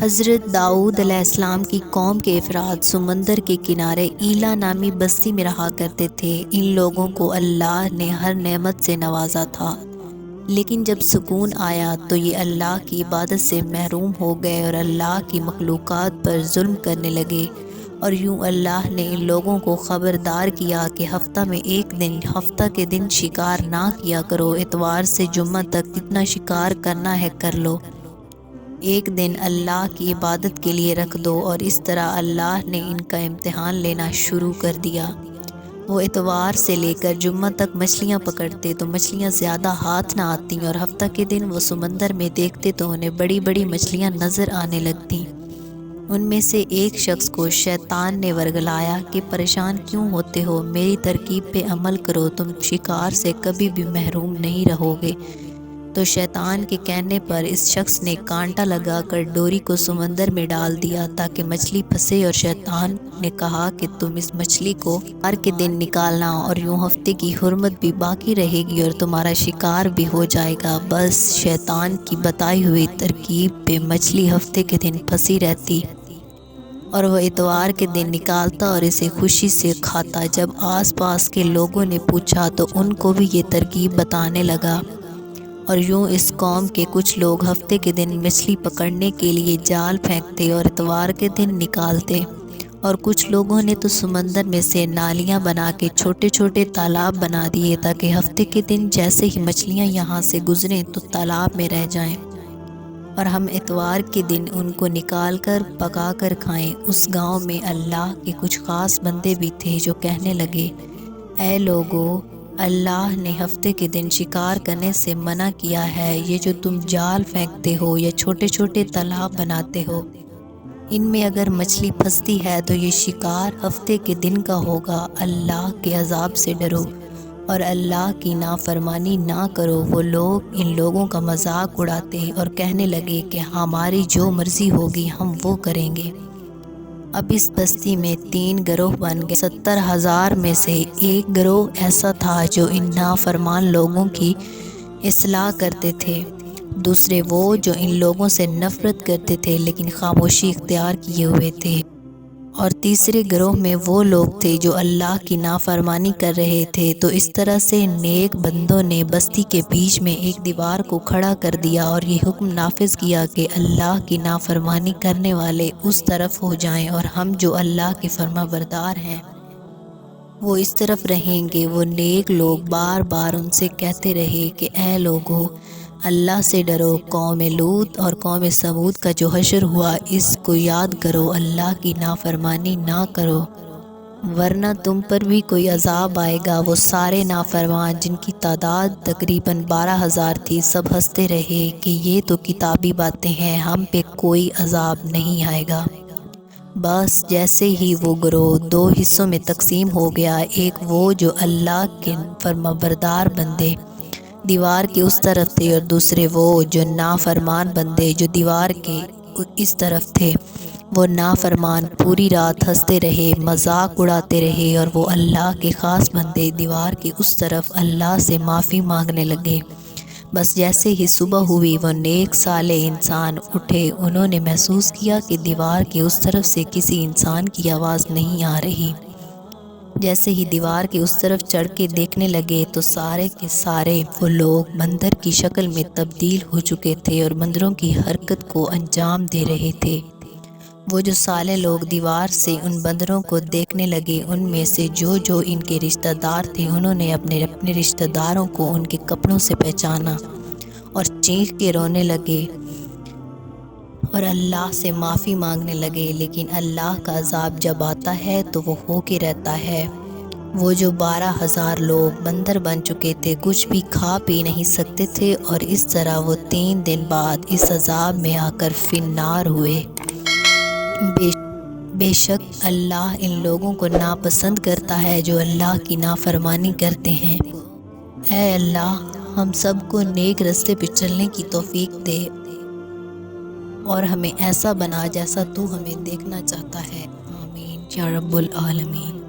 حضرت داؤد علیہ السلام کی قوم کے افراد سمندر کے کنارے ایلا نامی بستی میں رہا کرتے تھے۔ ان لوگوں کو اللہ نے ہر نعمت سے نوازا تھا، لیکن جب سکون آیا تو یہ اللہ کی عبادت سے محروم ہو گئے اور اللہ کی مخلوقات پر ظلم کرنے لگے۔ اور یوں اللہ نے ان لوگوں کو خبردار کیا کہ ہفتہ میں ایک دن، ہفتہ کے دن شکار نہ کیا کرو، اتوار سے جمعہ تک جتنا شکار کرنا ہے کر لو، ایک دن اللہ کی عبادت کے لیے رکھ دو۔ اور اس طرح اللہ نے ان کا امتحان لینا شروع کر دیا۔ وہ اتوار سے لے کر جمعہ تک مچھلیاں پکڑتے تو مچھلیاں زیادہ ہاتھ نہ آتیں، اور ہفتہ کے دن وہ سمندر میں دیکھتے تو انہیں بڑی بڑی مچھلیاں نظر آنے لگتیں۔ ان میں سے ایک شخص کو شیطان نے ورگلایا کہ پریشان کیوں ہوتے ہو، میری ترکیب پہ عمل کرو، تم شکار سے کبھی بھی محروم نہیں رہو گے۔ تو شیطان کے کہنے پر اس شخص نے کانٹا لگا کر ڈوری کو سمندر میں ڈال دیا تاکہ مچھلی پھنسے، اور شیطان نے کہا کہ تم اس مچھلی کو اتوار کے دن نکالنا، اور یوں ہفتے کی حرمت بھی باقی رہے گی اور تمہارا شکار بھی ہو جائے گا۔ بس شیطان کی بتائی ہوئی ترکیب پہ مچھلی ہفتے کے دن پھنسی رہتی اور وہ اتوار کے دن نکالتا اور اسے خوشی سے کھاتا۔ جب آس پاس کے لوگوں نے پوچھا تو ان کو بھی یہ ترکیب بتانے لگا، اور یوں اس قوم کے کچھ لوگ ہفتے کے دن مچھلی پکڑنے کے لیے جال پھینکتے اور اتوار کے دن نکالتے، اور کچھ لوگوں نے تو سمندر میں سے نالیاں بنا کے چھوٹے چھوٹے تالاب بنا دیے تاکہ ہفتے کے دن جیسے ہی مچھلیاں یہاں سے گزریں تو تالاب میں رہ جائیں اور ہم اتوار کے دن ان کو نکال کر پکا کر کھائیں۔ اس گاؤں میں اللہ کے کچھ خاص بندے بھی تھے جو کہنے لگے، اے لوگو، اللہ نے ہفتے کے دن شکار کرنے سے منع کیا ہے۔ یہ جو تم جال پھینکتے ہو یا چھوٹے چھوٹے تالاب بناتے ہو، ان میں اگر مچھلی پھنستی ہے تو یہ شکار ہفتے کے دن کا ہوگا۔ اللہ کے عذاب سے ڈرو اور اللہ کی نافرمانی نہ کرو۔ وہ لوگ ان لوگوں کا مذاق اڑاتے اور کہنے لگے کہ ہماری جو مرضی ہوگی ہم وہ کریں گے۔ اب اس بستی میں 3 گروہ بن گئے۔ 70,000 میں سے ایک گروہ ایسا تھا جو ان نافرمان لوگوں کی اصلاح کرتے تھے، دوسرے وہ جو ان لوگوں سے نفرت کرتے تھے لیکن خاموشی اختیار کیے ہوئے تھے، اور تیسرے گروہ میں وہ لوگ تھے جو اللہ کی نافرمانی کر رہے تھے۔ تو اس طرح سے نیک بندوں نے بستی کے بیچ میں ایک دیوار کو کھڑا کر دیا اور یہ حکم نافذ کیا کہ اللہ کی نافرمانی کرنے والے اس طرف ہو جائیں اور ہم جو اللہ کے فرما بردار ہیں وہ اس طرف رہیں گے۔ وہ نیک لوگ بار بار ان سے کہتے رہے کہ اے لوگو، اللہ سے ڈرو۔ قوم لوط اور قوم سمود کا جو حشر ہوا اس کو یاد کرو، اللہ کی نافرمانی نہ کرو ورنہ تم پر بھی کوئی عذاب آئے گا۔ وہ سارے نافرمان جن کی تعداد تقریباً 12,000 تھی، سب ہنستے رہے کہ یہ تو کتابی باتیں ہیں، ہم پہ کوئی عذاب نہیں آئے گا۔ بس جیسے ہی وہ گروہ 2 حصوں میں تقسیم ہو گیا، ایک وہ جو اللہ کے فرمانبردار بندے دیوار کے اس طرف تھے اور دوسرے وہ جو نافرمان بندے جو دیوار کے اس طرف تھے۔ وہ نافرمان پوری رات ہنستے رہے، مذاق اڑاتے رہے، اور وہ اللہ کے خاص بندے دیوار کے اس طرف اللہ سے معافی مانگنے لگے۔ بس جیسے ہی صبح ہوئی وہ نیک صالح انسان اٹھے، انہوں نے محسوس کیا کہ دیوار کے اس طرف سے کسی انسان کی آواز نہیں آ رہی۔ جیسے ہی دیوار کے اس طرف چڑھ کے دیکھنے لگے تو سارے کے سارے وہ لوگ بندر کی شکل میں تبدیل ہو چکے تھے اور بندروں کی حرکت کو انجام دے رہے تھے۔ وہ جو صالح لوگ دیوار سے ان بندروں کو دیکھنے لگے، ان میں سے جو ان کے رشتہ دار تھے انہوں نے اپنے رشتہ داروں کو ان کے کپڑوں سے پہچانا اور چیخ کے رونے لگے اور اللہ سے معافی مانگنے لگے۔ لیکن اللہ کا عذاب جب آتا ہے تو وہ ہو کے رہتا ہے۔ وہ جو 12,000 لوگ بندر بن چکے تھے کچھ بھی کھا پی نہیں سکتے تھے، اور اس طرح وہ 3 دن بعد اس عذاب میں آ کر فی النار ہوئے۔ بے شک اللہ ان لوگوں کو ناپسند کرتا ہے جو اللہ کی نافرمانی کرتے ہیں۔ اے اللہ، ہم سب کو نیک راستے پہ چلنے کی توفیق دے اور ہمیں ایسا بنا جیسا تو ہمیں دیکھنا چاہتا ہے۔ آمین یا رب العالمین۔